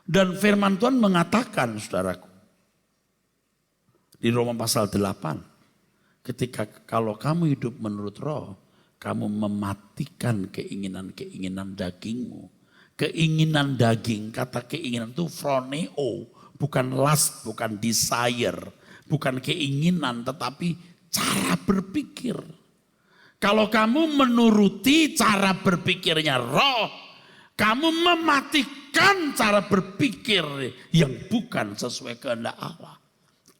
Dan firman Tuhan mengatakan, saudaraku, di Roma pasal 8, ketika kalau kamu hidup menurut roh, kamu mematikan keinginan-keinginan dagingmu. Keinginan daging, kata keinginan itu phroneo, bukan lust, bukan desire, bukan keinginan, tetapi cara berpikir. Kalau kamu menuruti cara berpikirnya roh, kamu mematikan cara berpikir yang bukan sesuai kehendak Allah.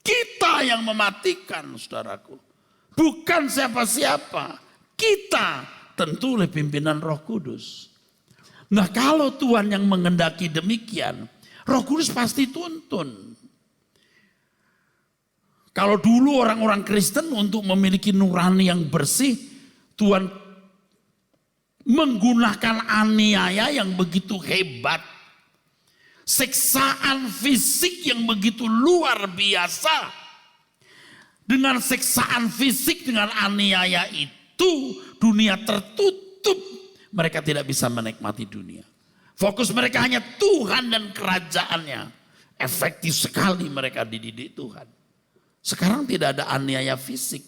Kita yang mematikan, saudaraku. Bukan siapa-siapa. Kita tentu oleh pimpinan Roh Kudus. Nah kalau Tuhan yang mengendaki demikian, Roh Kudus pasti tuntun. Kalau dulu orang-orang Kristen untuk memiliki nurani yang bersih, Tuhan menggunakan aniaya yang begitu hebat. Siksaan fisik yang begitu luar biasa. Dengan siksaan fisik, dengan aniaya itu, dunia tertutup. Mereka tidak bisa menikmati dunia. Fokus mereka hanya Tuhan dan kerajaannya. Efektif sekali mereka dididik Tuhan. Sekarang tidak ada aniaya fisik.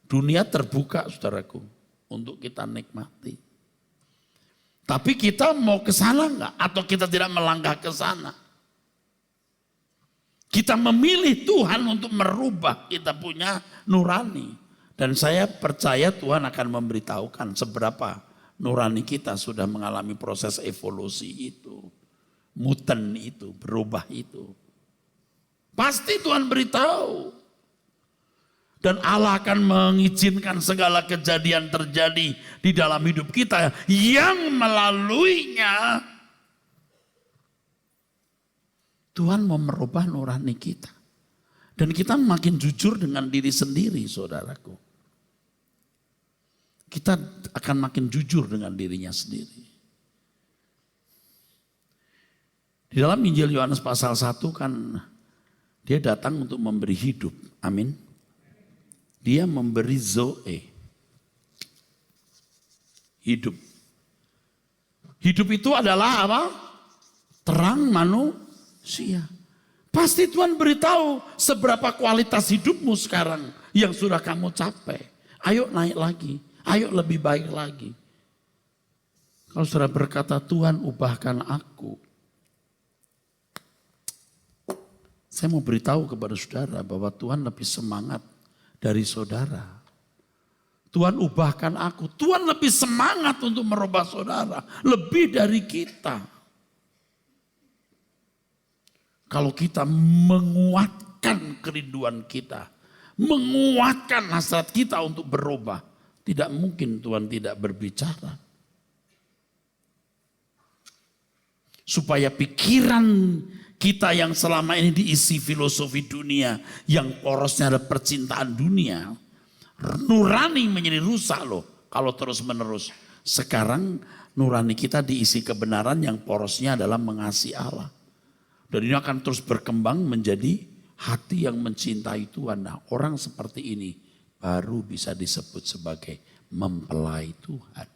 Dunia terbuka, saudaraku, untuk kita nikmati. Tapi kita mau ke sana enggak? Atau kita tidak melangkah ke sana? Kita memilih Tuhan untuk merubah kita punya nurani. Dan saya percaya Tuhan akan memberitahukan seberapa nurani kita sudah mengalami proses evolusi itu. Muten itu, berubah itu. Pasti Tuhan beritahu. Dan Allah akan mengizinkan segala kejadian terjadi di dalam hidup kita yang melaluinya Tuhan mau merubah nurani kita. Dan kita makin jujur dengan diri sendiri, saudaraku. Kita akan makin jujur dengan dirinya sendiri. Di dalam Injil Yohanes pasal 1 kan dia datang untuk memberi hidup. Amin. Dia memberi zoe. Hidup. Hidup itu adalah apa? Terang manusia. Pasti Tuhan beritahu seberapa kualitas hidupmu sekarang yang sudah kamu capai. Ayo naik lagi. Ayo lebih baik lagi. Kalau saudara berkata, Tuhan ubahkan aku. Saya mau beritahu kepada saudara bahwa Tuhan lebih semangat dari saudara. Tuhan ubahkan aku. Tuhan lebih semangat untuk merubah saudara. Lebih dari kita. Kalau kita menguatkan kerinduan kita. Menguatkan hasrat kita untuk berubah. Tidak mungkin Tuhan tidak berbicara. Supaya pikiran kita yang selama ini diisi filosofi dunia. Yang porosnya ada percintaan dunia. Nurani menjadi rusak loh kalau terus menerus. Sekarang nurani kita diisi kebenaran yang porosnya adalah mengasihi Allah. Dan ini akan terus berkembang menjadi hati yang mencintai Tuhan. Nah, orang seperti ini baru bisa disebut sebagai mempelai Tuhan.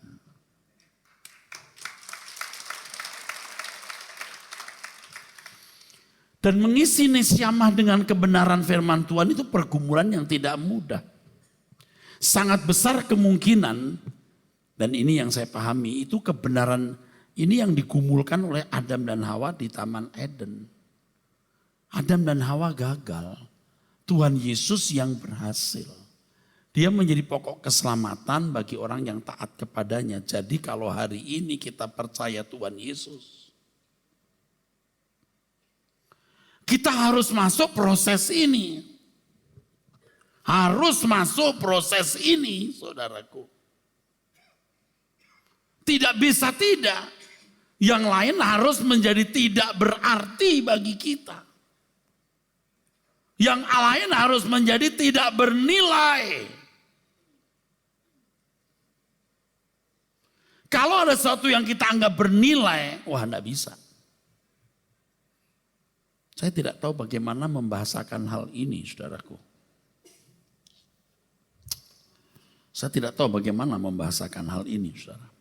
Dan mengisi nesiamah dengan kebenaran firman Tuhan itu pergumulan yang tidak mudah. Sangat besar kemungkinan, dan ini yang saya pahami, itu kebenaran ini yang digumulkan oleh Adam dan Hawa di Taman Eden. Adam dan Hawa gagal, Tuhan Yesus yang berhasil. Dia menjadi pokok keselamatan bagi orang yang taat kepadanya. Jadi kalau hari ini kita percaya Tuhan Yesus, kita harus masuk proses ini. Harus masuk proses ini, saudaraku. Tidak bisa tidak. Yang lain harus menjadi tidak berarti bagi kita. Yang lain harus menjadi tidak bernilai. Kalau ada sesuatu yang kita anggap bernilai, wah enggak bisa. Saya tidak tahu bagaimana membahasakan hal ini, saudaraku. Saya tidak tahu bagaimana membahasakan hal ini, saudara.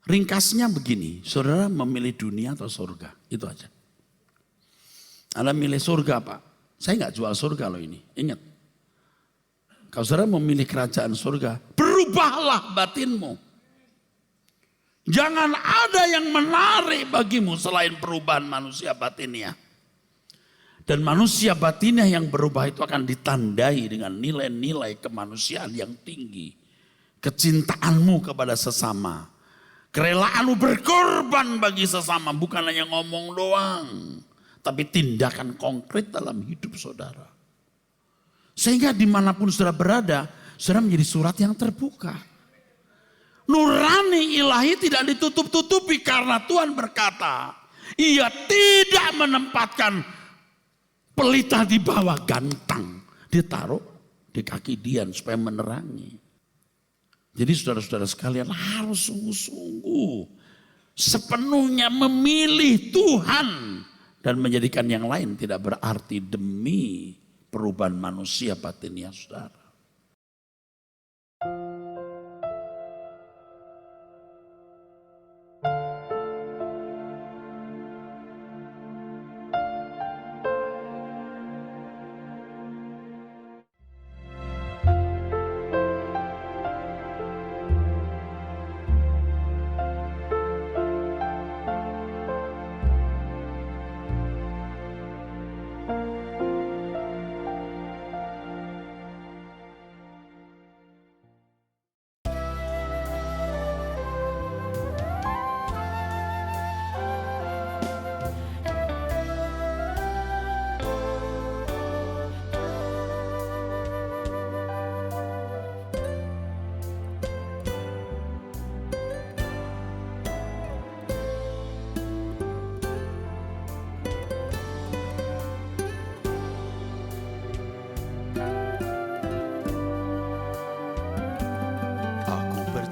Ringkasnya begini, saudara memilih dunia atau surga, itu aja. Anda milih surga, Pak. Saya nggak jual surga loh ini, ingat. Kalau saudara memilih kerajaan surga, berubahlah batinmu. Jangan ada yang menarik bagimu selain perubahan manusia batinnya. Dan manusia batinnya yang berubah itu akan ditandai dengan nilai-nilai kemanusiaan yang tinggi. Kecintaanmu kepada sesama. Kerelaanmu berkorban bagi sesama. Bukan hanya ngomong doang. Tapi tindakan konkret dalam hidup saudara. Sehingga dimanapun saudara berada, saudara menjadi surat yang terbuka. Nurani ilahi tidak ditutup-tutupi karena Tuhan berkata, Ia tidak menempatkan pelita di bawah gantang. Ditaruh di kaki Dian supaya menerangi. Jadi saudara-saudara sekalian harus sungguh-sungguh sepenuhnya memilih Tuhan. Dan menjadikan yang lain tidak berarti demi perubahan manusia batinnya saudara.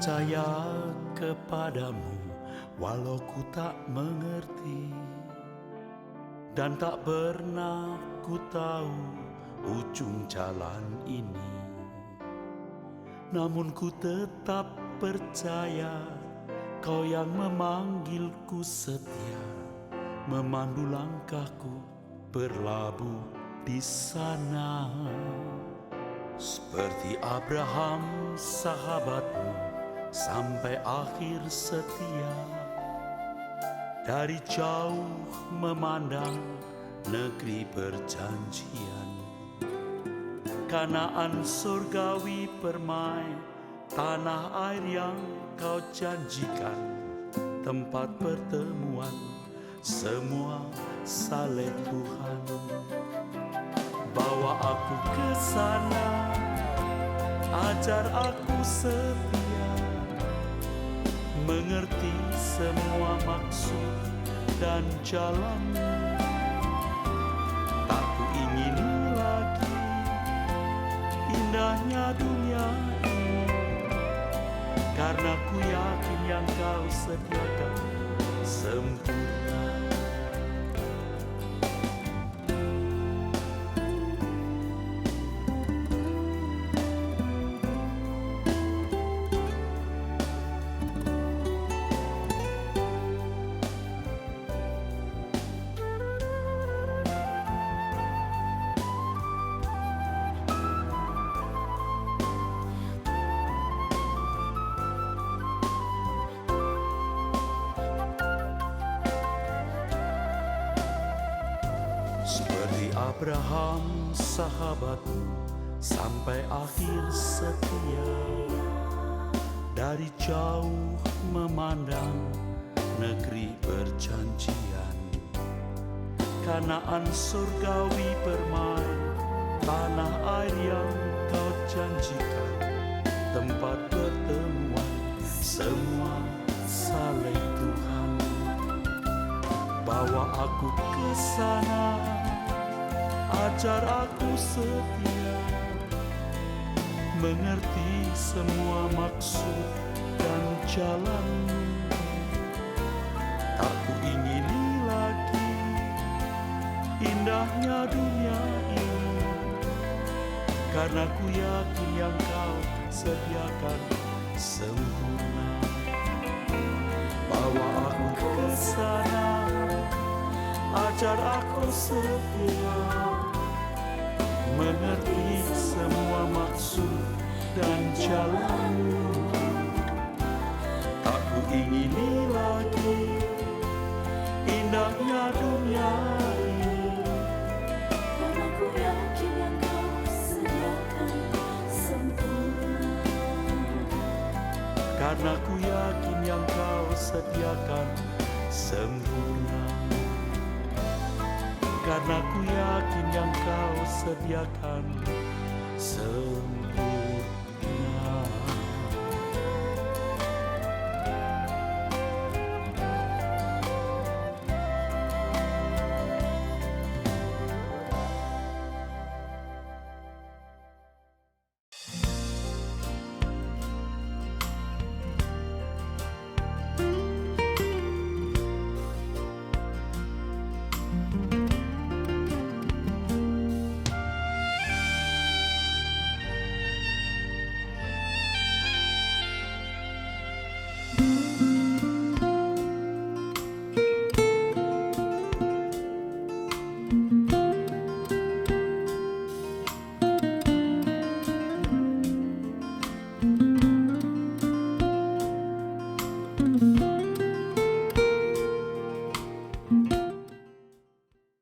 percaya kepadamu walau ku tak mengerti, dan tak pernah ku tahu ujung jalan ini. Namun ku tetap percaya Kau yang memanggilku setia, memandu langkahku berlabuh di sana. Seperti Abraham sahabatmu sampai akhir setia, dari jauh memandang negeri perjanjian. Kanaan surgawi permai, tanah air yang Kau janjikan, tempat pertemuan semua saleh Tuhan. Bawa aku ke sana, ajar aku setia, mengerti semua maksud dan jalan-Mu. Tak ku ingini lagi indahnya dunia ini, karena ku yakin yang Kau sediakan sempurna. Seperti Abraham sahabatmu sampai akhir setia, dari jauh memandang negeri perjanjian. Kanaan surgawi permai, tanah air yang Kau janjikan, tempat pertemuan semua saleh Tuhan. Bawa aku ke sana, ajar aku setia, mengerti semua maksud dan jalan-Mu. Tak ku ingini lagi indahnya dunia ini, karena ku yakin yang Kau sediakan sempurna. Bawa aku ke sana, ajar aku setia, mengerti semua maksud dan jalan-Mu. Tak ku ingini lagi indahnya dunia ini, karena ku yakin yang Kau sediakan sempurna. karena ku yakin yang Kau sediakan sempurna. Karena ku yakin yang Kau sediakan sempurna.